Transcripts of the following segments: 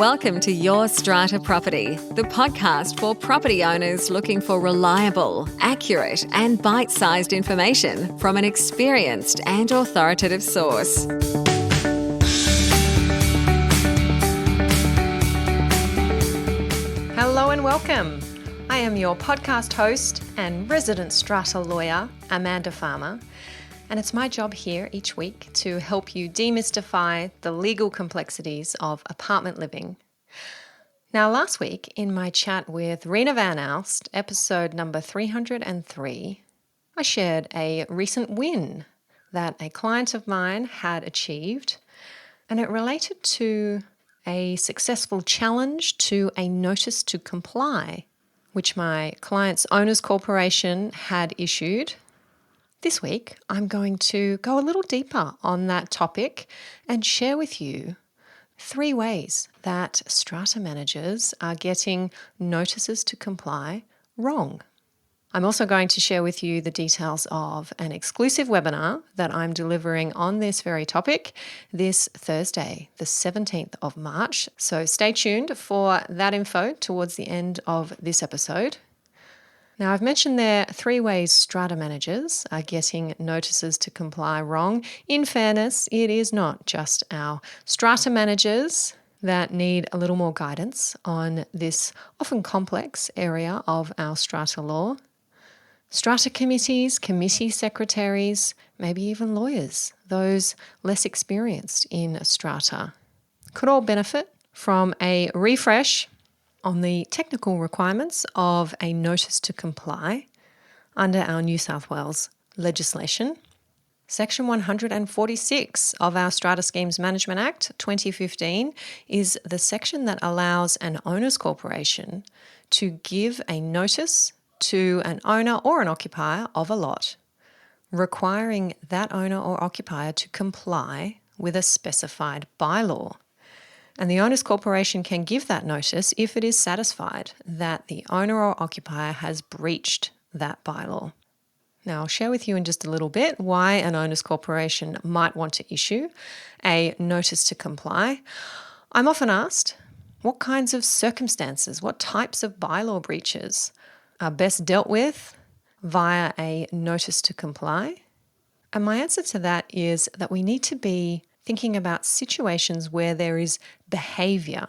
Welcome to Your Strata Property, the podcast for property owners looking for reliable, accurate, and bite-sized information from an experienced and authoritative source. Hello and welcome. I am your podcast host and resident strata lawyer, Amanda Farmer, and it's my job here each week to help you demystify the legal complexities of apartment living. Now, last week in my chat with Rena Van Alst, episode number 303, I shared a recent win that a client of mine had achieved, and it related to a successful challenge to a notice to comply, which my client's owners corporation had issued. This week, I'm going to go a little deeper on that topic and share with you 3 ways that strata managers are getting notices to comply wrong. I'm also going to share with you the details of an exclusive webinar that I'm delivering on this very topic this Thursday, the 17th of March. So stay tuned for that info towards the end of this episode. Now, I've mentioned there 3 ways strata managers are getting notices to comply wrong. In fairness, it is not just our strata managers that need a little more guidance on this often complex area of our strata law. Strata committees, committee secretaries, maybe even lawyers, those less experienced in strata, could all benefit from a refresh on the technical requirements of a notice to comply under our New South Wales legislation. Section 146 of our Strata Schemes Management Act 2015 is the section that allows an owners corporation to give a notice to an owner or an occupier of a lot, requiring that owner or occupier to comply with a specified bylaw. And the owners corporation can give that notice if it is satisfied that the owner or occupier has breached that bylaw. Now, I'll share with you in just a little bit why an owners corporation might want to issue a notice to comply. I'm often asked, what kinds of circumstances, what types of bylaw breaches are best dealt with via a notice to comply? And my answer to that is that we need to be thinking about situations where there is behaviour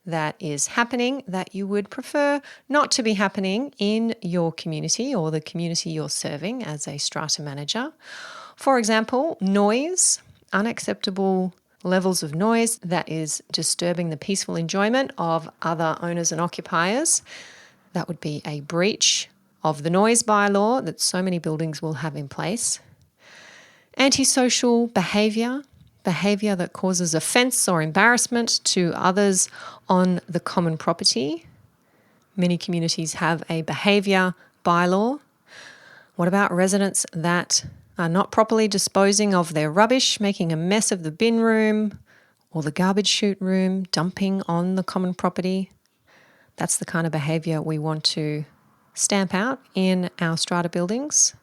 that is happening that you would prefer not to be happening in your community or the community you're serving as a strata manager. For example, noise, unacceptable levels of noise that is disturbing the peaceful enjoyment of other owners and occupiers. That would be a breach of the noise bylaw that so many buildings will have in place. Antisocial behaviour that causes offence or embarrassment to others on the common property. Many communities have a behaviour bylaw. What about residents that are not properly disposing of their rubbish, making a mess of the bin room or the garbage chute room, dumping on the common property? That's the kind of behaviour we want to stamp out in our strata buildings.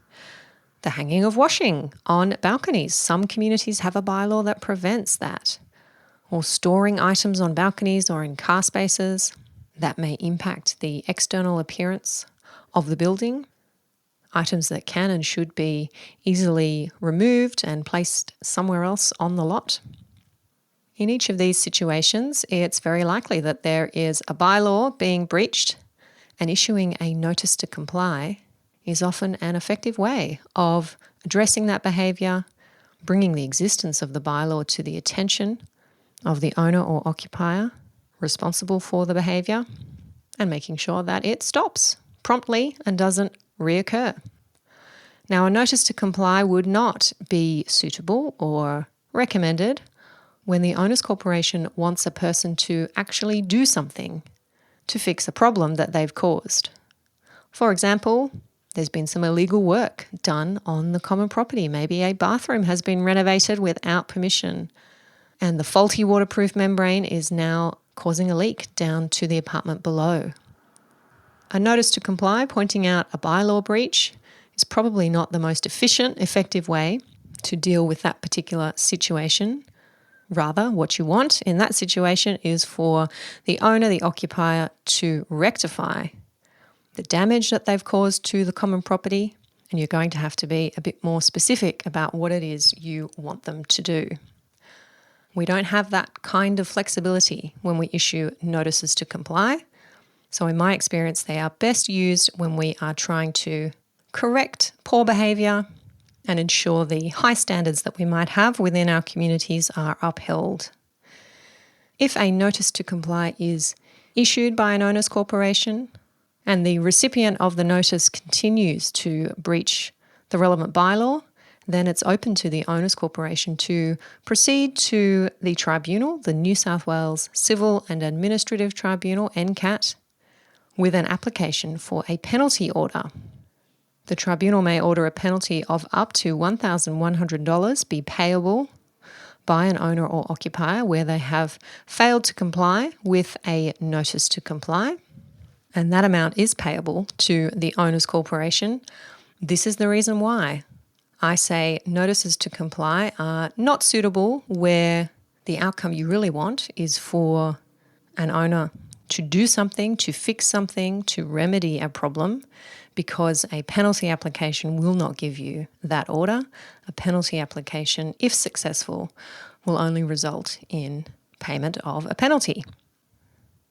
The hanging of washing on balconies. Some communities have a bylaw that prevents that. Or storing items on balconies or in car spaces that may impact the external appearance of the building. Items that can and should be easily removed and placed somewhere else on the lot. In each of these situations, it's very likely that there is a bylaw being breached, and issuing a notice to comply is often an effective way of addressing that behaviour, bringing the existence of the bylaw to the attention of the owner or occupier responsible for the behaviour, and making sure that it stops promptly and doesn't reoccur. Now, a notice to comply would not be suitable or recommended when the owners corporation wants a person to actually do something to fix a problem that they've caused. For example, there's been some illegal work done on the common property. Maybe a bathroom has been renovated without permission, and the faulty waterproof membrane is now causing a leak down to the apartment below. A notice to comply pointing out a bylaw breach is probably not the most efficient, effective way to deal with that particular situation, Rather, what you want in that situation is for the owner, the occupier, to rectify the damage that they've caused to the common property, and you're going to have to be a bit more specific about what it is you want them to do. We don't have that kind of flexibility when we issue notices to comply. So in my experience, they are best used when we are trying to correct poor behaviour and ensure the high standards that we might have within our communities are upheld. If a notice to comply is issued by an owners corporation and the recipient of the notice continues to breach the relevant bylaw, then it's open to the owners corporation to proceed to the Tribunal, the New South Wales Civil and Administrative Tribunal, NCAT, with an application for a penalty order. The Tribunal may order a penalty of up to $1,100 be payable by an owner or occupier where they have failed to comply with a notice to comply, and that amount is payable to the owners corporation. This is the reason why I say notices to comply are not suitable where the outcome you really want is for an owner to do something, to fix something, to remedy a problem, because a penalty application will not give you that order. A penalty application, if successful, will only result in payment of a penalty.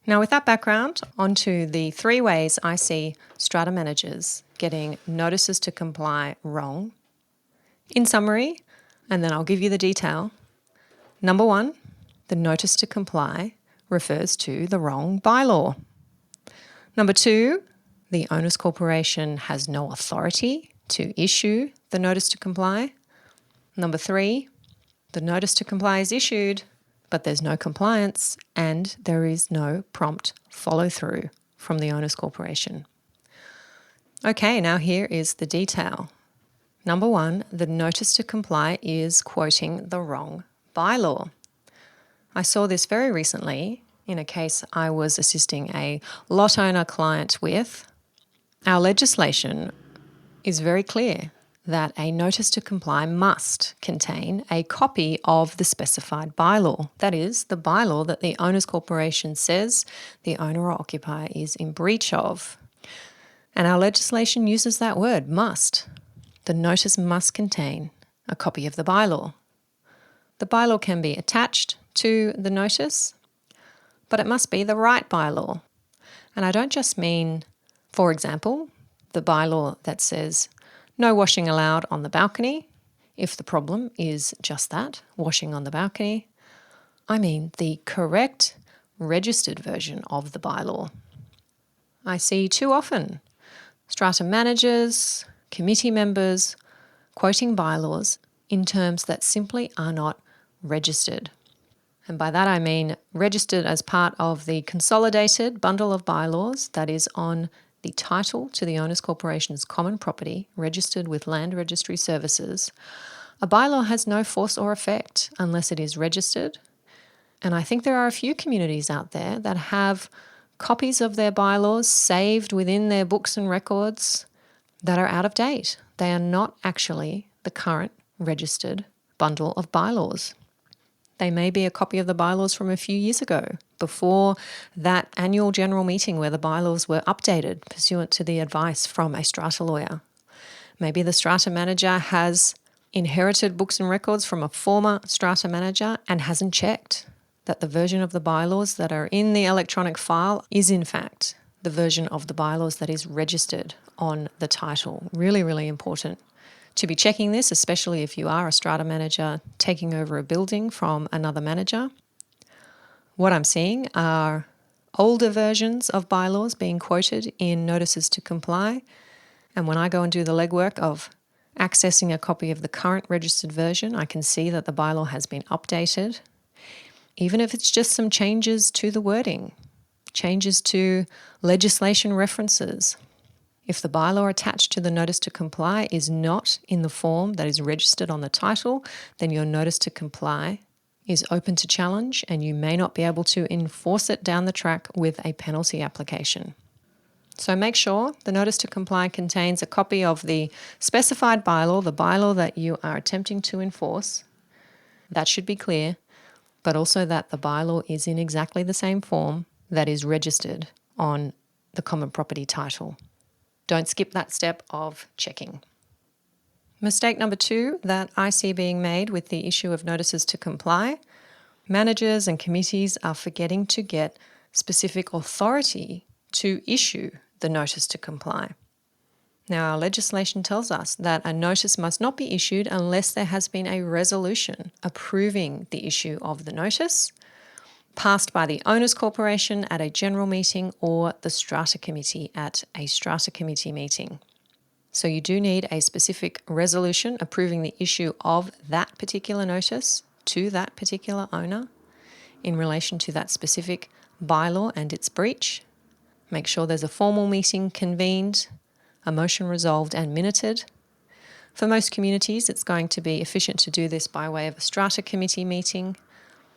Now, with that background, onto the 3 ways I see strata managers getting notices to comply wrong. In summary, and then I'll give you the detail. Number 1, the notice to comply refers to the wrong bylaw. Number 2, the owners corporation has no authority to issue the notice to comply. Number 3, the notice to comply is issued, but there's no compliance and there is no prompt follow-through from the owners corporation. Okay, now here is the detail. Number 1, the notice to comply is quoting the wrong bylaw. I saw this very recently in a case I was assisting a lot owner client with. Our legislation is very clear that a notice to comply must contain a copy of the specified bylaw. That is, the bylaw that the owners corporation says the owner or occupier is in breach of. And our legislation uses that word, must. The notice must contain a copy of the bylaw. The bylaw can be attached to the notice, but it must be the right bylaw. And I don't just mean, for example, the bylaw that says no washing allowed on the balcony, if the problem is just that, washing on the balcony. I mean the correct registered version of the bylaw. I see too often strata managers, committee members quoting bylaws in terms that simply are not registered. And by that I mean registered as part of the consolidated bundle of bylaws that is on the title to the owners corporation's common property, registered with Land Registry Services. A bylaw has no force or effect unless it is registered. And I think there are a few communities out there that have copies of their bylaws saved within their books and records that are out of date. They are not actually the current registered bundle of bylaws. They may be a copy of the bylaws from a few years ago, before that annual general meeting where the bylaws were updated pursuant to the advice from a strata lawyer. Maybe the strata manager has inherited books and records from a former strata manager and hasn't checked that the version of the bylaws that are in the electronic file is in fact the version of the bylaws that is registered on the title. Really, really important to be checking this, especially if you are a strata manager taking over a building from another manager. What I'm seeing are older versions of bylaws being quoted in notices to comply. And when I go and do the legwork of accessing a copy of the current registered version, I can see that the bylaw has been updated, even if it's just some changes to the wording, changes to legislation references. If the bylaw attached to the notice to comply is not in the form that is registered on the title, then your notice to comply is open to challenge and you may not be able to enforce it down the track with a penalty application. So make sure the notice to comply contains a copy of the specified bylaw, the bylaw that you are attempting to enforce. That should be clear. but also that the bylaw is in exactly the same form that is registered on the common property title. Don't skip that step of checking. Mistake number 2 that I see being made with the issue of notices to comply: managers and committees are forgetting to get specific authority to issue the notice to comply. Now, our legislation tells us that a notice must not be issued unless there has been a resolution approving the issue of the notice, passed by the Owners Corporation at a general meeting or the Strata Committee at a Strata Committee meeting. So you do need a specific resolution approving the issue of that particular notice to that particular owner in relation to that specific bylaw and its breach. Make sure there's a formal meeting convened, a motion resolved and minuted. For most communities, it's going to be efficient to do this by way of a Strata Committee meeting.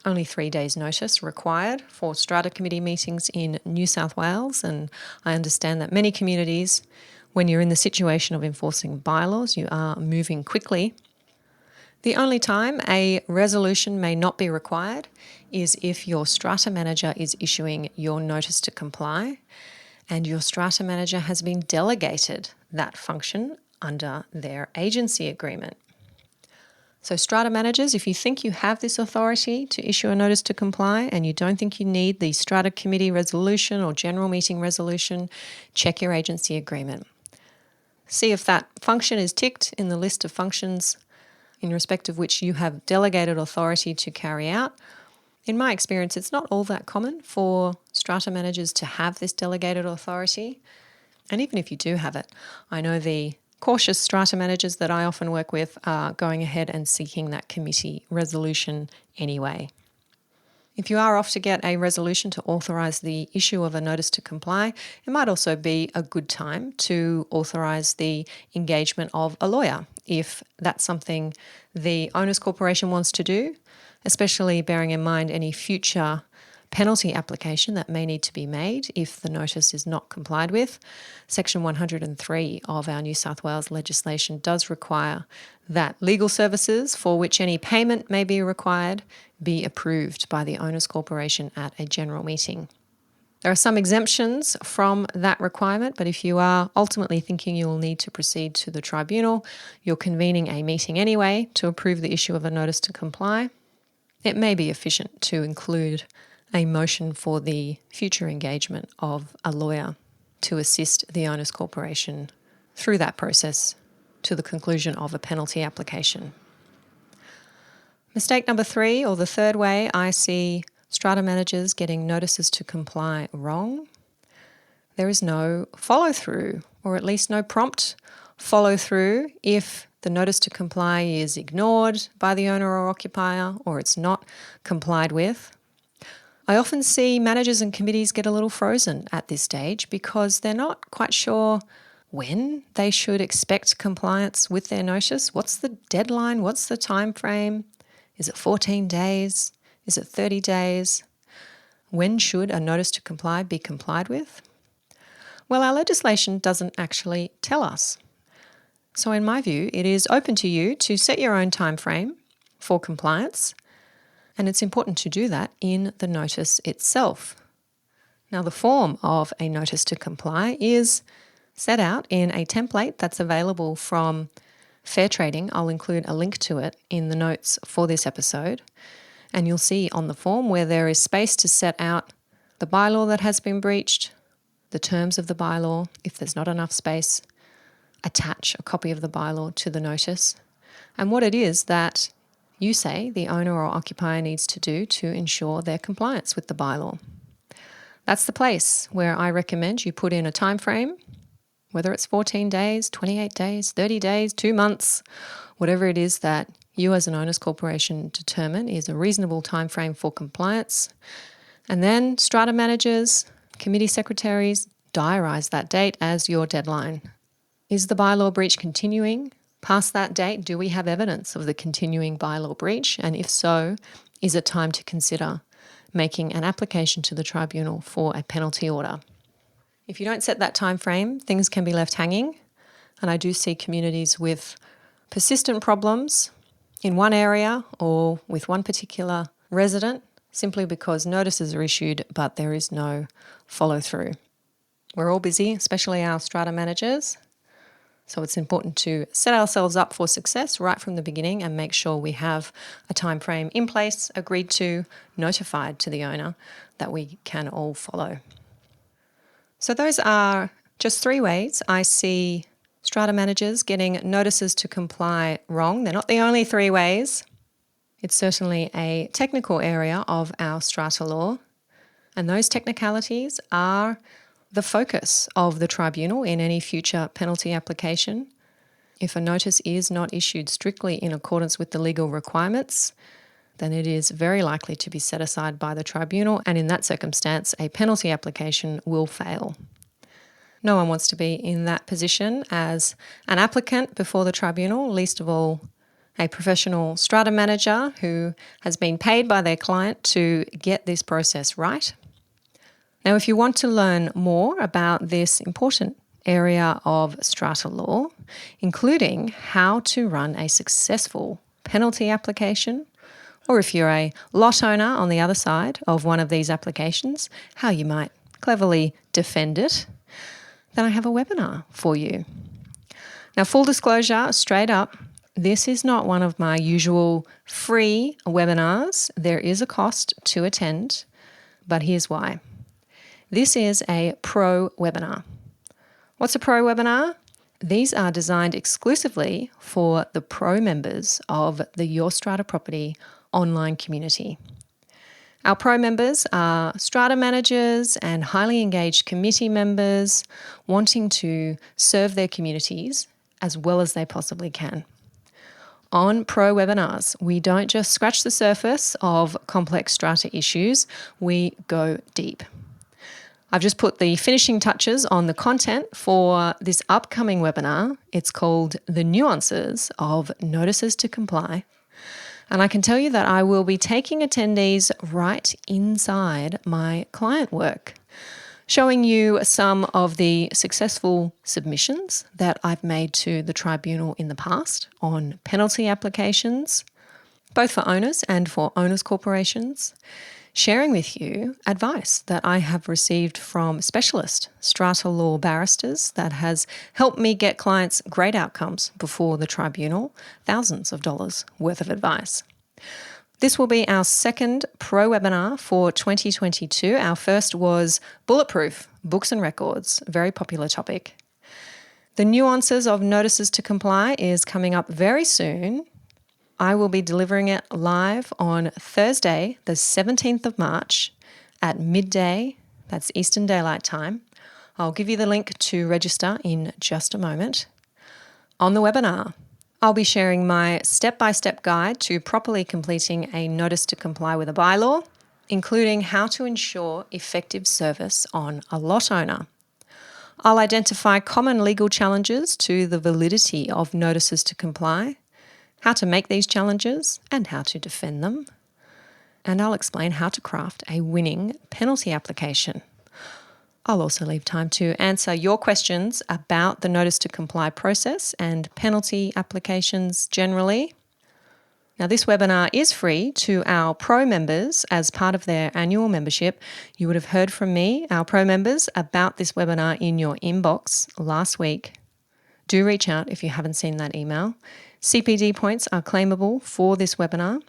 Only 3 days' notice required for Strata Committee meetings in New South Wales, and I understand that many communities, when you're in the situation of enforcing bylaws, you are moving quickly. The only time a resolution may not be required is if your strata manager is issuing your notice to comply and your strata manager has been delegated that function under their agency agreement. So strata managers, if you think you have this authority to issue a notice to comply and you don't think you need the strata committee resolution or general meeting resolution, check your agency agreement. See if that function is ticked in the list of functions in respect of which you have delegated authority to carry out. In my experience, it's not all that common for strata managers to have this delegated authority. And even if you do have it, I know the cautious strata managers that I often work with are going ahead and seeking that committee resolution anyway. If you are off to get a resolution to authorise the issue of a notice to comply, it might also be a good time to authorise the engagement of a lawyer if that's something the Owners Corporation wants to do, especially bearing in mind any future penalty application that may need to be made if the notice is not complied with. Section 103 of our New South Wales legislation does require that legal services for which any payment may be required be approved by the Owners Corporation at a general meeting. There are some exemptions from that requirement, but if you are ultimately thinking you will need to proceed to the tribunal, you're convening a meeting anyway to approve the issue of a notice to comply, it may be efficient to include a motion for the future engagement of a lawyer to assist the Owners Corporation through that process to the conclusion of a penalty application. Mistake number 3, or the third way I see strata managers getting notices to comply wrong: there is no follow-through, or at least no prompt follow-through if the notice to comply is ignored by the owner or occupier, or it's not complied with. I often see managers and committees get a little frozen at this stage because they're not quite sure when they should expect compliance with their notice. What's the deadline? What's the time frame? Is it 14 days? Is it 30 days? When should a notice to comply be complied with? Well, our legislation doesn't actually tell us. So in my view, it is open to you to set your own time frame for compliance, and it's important to do that in the notice itself. Now, the form of a notice to comply is set out in a template that's available from Fair Trading. I'll include a link to it in the notes for this episode. And you'll see on the form where there is space to set out the bylaw that has been breached, the terms of the bylaw. If there's not enough space, attach a copy of the bylaw to the notice, and what it is that you say the owner or occupier needs to do to ensure their compliance with the bylaw. That's the place where I recommend you put in a time frame, whether it's 14 days, 28 days, 30 days, 2 months, whatever it is that you as an owners corporation determine is a reasonable time frame for compliance. And then strata managers, committee secretaries, diarise that date as your deadline. Is the bylaw breach continuing? Past that date, do we have evidence of the continuing bylaw breach? And if so, is it time to consider making an application to the tribunal for a penalty order? If you don't set that time frame, things can be left hanging. And I do see communities with persistent problems in one area or with one particular resident simply because notices are issued but there is no follow through. We're all busy, especially our strata managers. So it's important to set ourselves up for success right from the beginning and make sure we have a time frame in place, agreed to, notified to the owner that we can all follow. So those are just 3 ways I see strata managers getting notices to comply wrong. They're not the only 3 ways. It's certainly a technical area of our strata law, and those technicalities are the focus of the tribunal in any future penalty application. If a notice is not issued strictly in accordance with the legal requirements, then it is very likely to be set aside by the tribunal, and in that circumstance, a penalty application will fail. No one wants to be in that position as an applicant before the tribunal, least of all a professional strata manager who has been paid by their client to get this process right. Now, if you want to learn more about this important area of strata law, including how to run a successful penalty application, or if you're a lot owner on the other side of one of these applications, how you might cleverly defend it, then I have a webinar for you. Now, full disclosure, straight up, this is not one of my usual free webinars. There is a cost to attend, but here's why. This is a pro webinar. What's a pro webinar? These are designed exclusively for the pro members of the Your Strata Property online community. Our pro members are strata managers and highly engaged committee members wanting to serve their communities as well as they possibly can. On pro webinars, we don't just scratch the surface of complex strata issues, we go deep. I've just put the finishing touches on the content for this upcoming webinar. It's called The Nuances of Notices to Comply. And I can tell you that I will be taking attendees right inside my client work, showing you some of the successful submissions that I've made to the tribunal in the past on penalty applications, both for owners and for owners' corporations, sharing with you advice that I have received from specialist strata law barristers that has helped me get clients great outcomes before the tribunal, thousands of dollars worth of advice. This will be our second pro webinar for 2022. Our first was Bulletproof Books and Records, a very popular topic. The Nuances of Notices to Comply is coming up very soon. I will be delivering it live on Thursday, the 17th of March at midday. That's Eastern Daylight Time. I'll give you the link to register in just a moment. On the webinar, I'll be sharing my step-by-step guide to properly completing a notice to comply with a bylaw, including how to ensure effective service on a lot owner. I'll identify common legal challenges to the validity of notices to comply, how to make these challenges and how to defend them, and I'll explain how to craft a winning penalty application. I'll also leave time to answer your questions about the notice to comply process and penalty applications generally. Now, this webinar is free to our pro members as part of their annual membership. You would have heard from me, our pro members, about this webinar in your inbox last week. Do reach out if you haven't seen that email. CPD points are claimable for this webinar,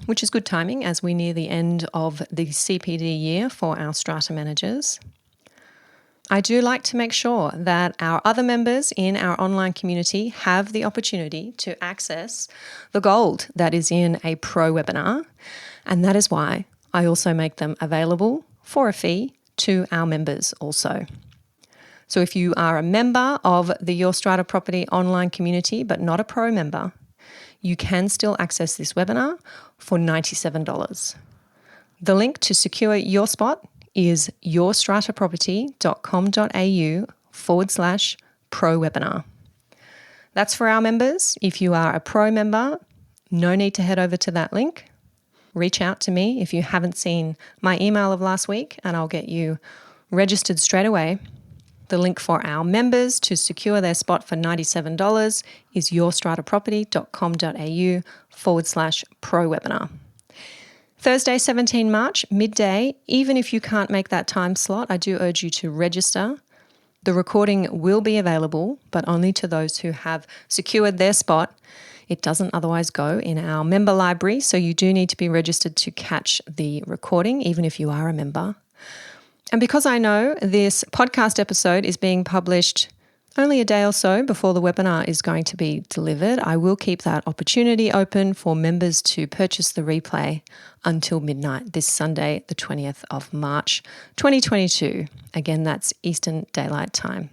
which is good timing as we near the end of the CPD year for our strata managers. I do like to make sure that our other members in our online community have the opportunity to access the gold that is in a pro webinar, and that is why I also make them available for a fee to our members also. So if you are a member of the Your Strata Property online community but not a pro member, you can still access this webinar for $97. The link to secure your spot is yourstrataproperty.com.au/pro webinar. That's for our members. If you are a pro member, no need to head over to that link. Reach out to me if you haven't seen my email of last week and I'll get you registered straight away. The link for our members to secure their spot for $97 is yourstrataproperty.com.au/pro webinar. Thursday, 17 March, midday. Even if you can't make that time slot, I do urge you to register. The recording will be available, but only to those who have secured their spot. It doesn't otherwise go in our member library, so you do need to be registered to catch the recording, even if you are a member. And because I know this podcast episode is being published only a day or so before the webinar is going to be delivered, I will keep that opportunity open for members to purchase the replay until midnight this Sunday, the 20th of March, 2022. Again, that's Eastern Daylight Time.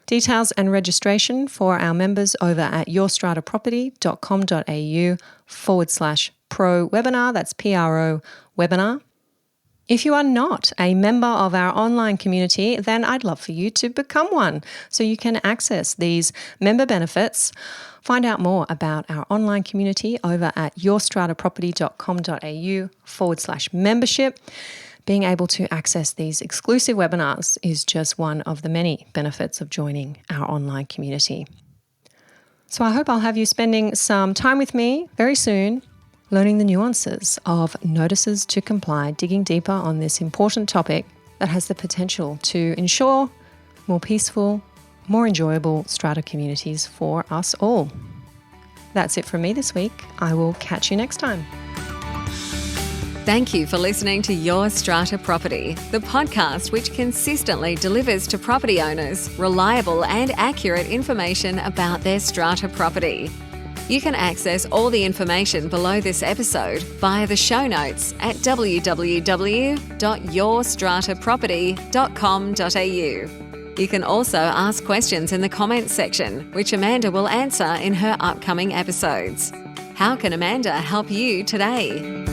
Details and registration for our members over at yourstrataproperty.com.au/pro webinar. That's PRO webinar. If you are not a member of our online community, then I'd love for you to become one so you can access these member benefits. Find out more about our online community over at yourstrataproperty.com.au/membership. Being able to access these exclusive webinars is just one of the many benefits of joining our online community. So I hope I'll have you spending some time with me very soon, learning the nuances of notices to comply, digging deeper on this important topic that has the potential to ensure more peaceful, more enjoyable strata communities for us all. That's it from me this week. I will catch you next time. Thank you for listening to Your Strata Property, the podcast which consistently delivers to property owners reliable and accurate information about their strata property. You can access all the information below this episode via the show notes at www.yourstrataproperty.com.au. You can also ask questions in the comments section, which Amanda will answer in her upcoming episodes. How can Amanda help you today?